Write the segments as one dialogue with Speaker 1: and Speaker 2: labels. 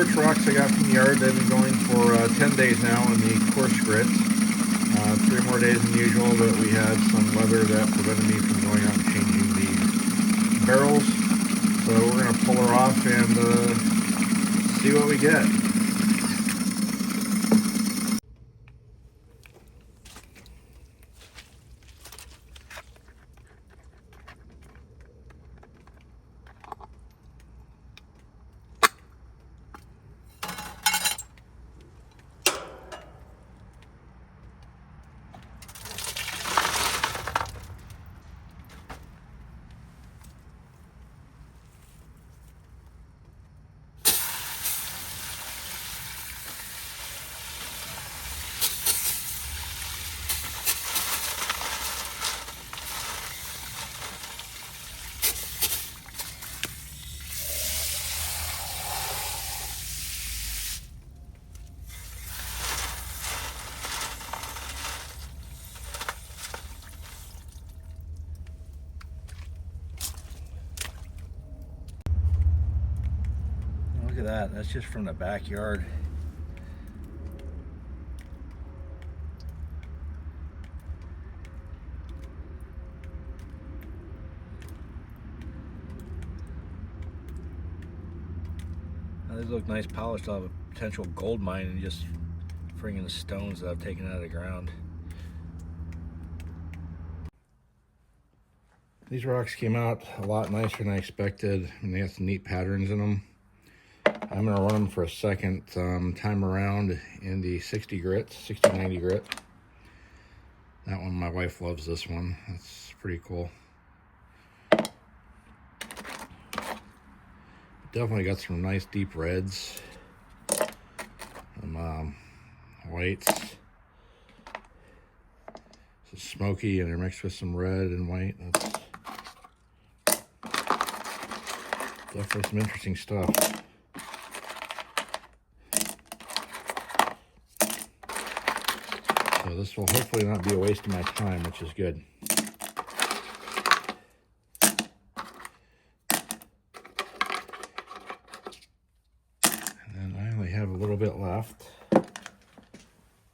Speaker 1: quartz rocks I got from the yard. They've been going for 10 days now in the coarse grits. 3 more days than usual, but we had some weather that prevented me from going out and changing the barrels. So we're going to pull her off and see what we get. Look at that, that's just from the backyard. Now, these look nice polished off a potential gold mine and just friggin' stones that I've taken out of the ground. These rocks came out a lot nicer than I expected, and they have some neat patterns in them. I'm going to run them for a second time around in the 60 grit, 60-90 grit. That one, my wife loves this one. That's pretty cool. Definitely got some nice deep reds. Some whites. It's smoky and they're mixed with some red and white. That's definitely some interesting stuff. So this will hopefully not be a waste of my time, which is good. And then I only have a little bit left.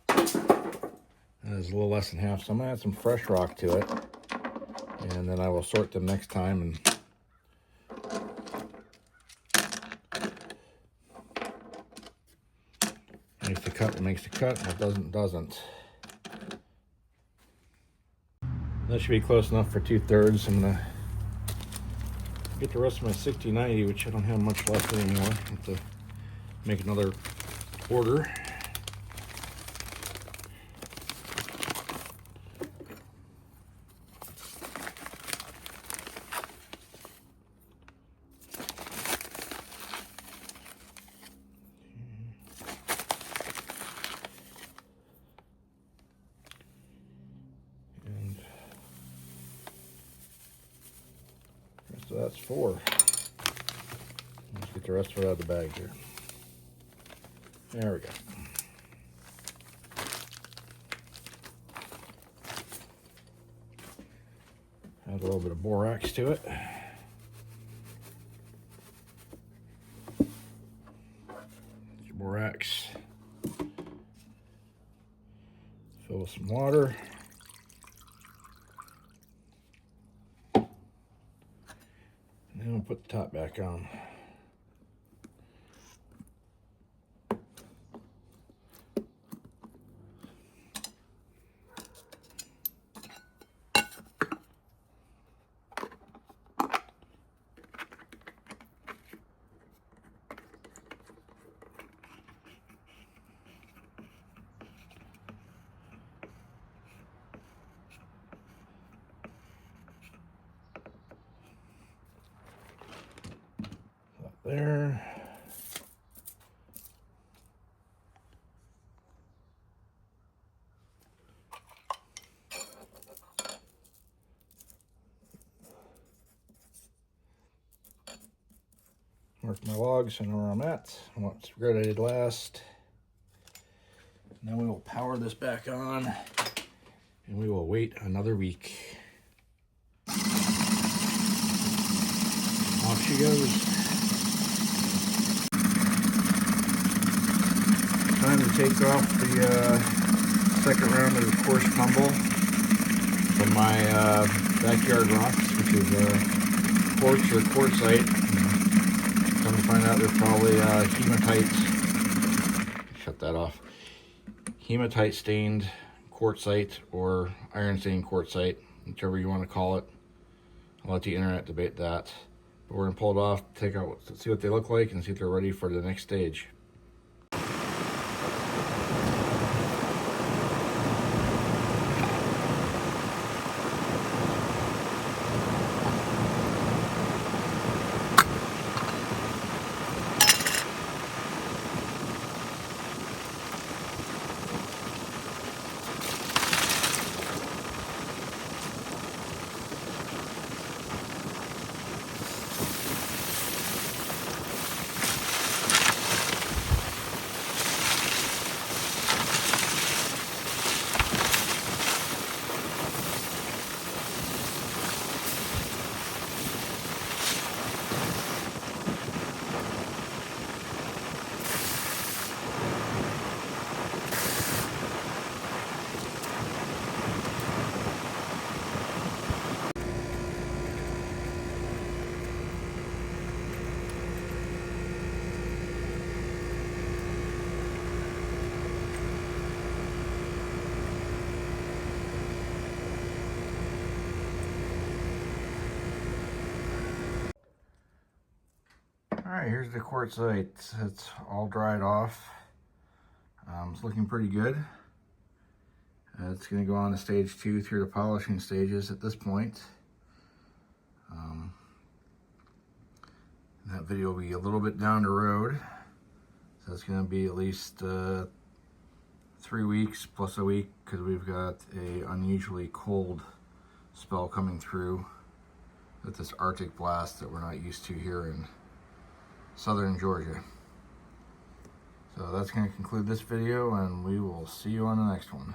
Speaker 1: That is a little less than half, so I'm going to add some fresh rock to it. And then I will sort them next time. And makes the cut, it makes the cut. If it doesn't, doesn't. That should be close enough for 2/3. I'm gonna get the rest of my 60-90, which I don't have much left anymore. I have to make another order. So that's 4. Let's get the rest of it out of the bag here. There we go. Add a little bit of borax to it. Borax. Fill with some water. And then we'll put the top back on. There. Mark my logs, I know where I'm at. I want it's ready to last. Now we will power this back on and we will wait another week. Off she goes. Time to take off the second round of the coarse tumble from my backyard rocks, which is quartz or quartzite. Come to find out they're probably hematites. Shut that off. Hematite stained quartzite or iron stained quartzite, whichever you want to call it. I'll let the internet debate that. But we're gonna pull it off, take out, see what they look like, and see if they're ready for the next stage. Alright, here's the quartzite. It's all dried off. It's looking pretty good. It's going to go on to stage 2 through the polishing stages at this point. That video will be a little bit down the road. So it's going to be at least 3 weeks plus a week, because we've got a unusually cold spell coming through with this Arctic blast that we're not used to here in southern Georgia. So that's going to conclude this video, and we will see you on the next one.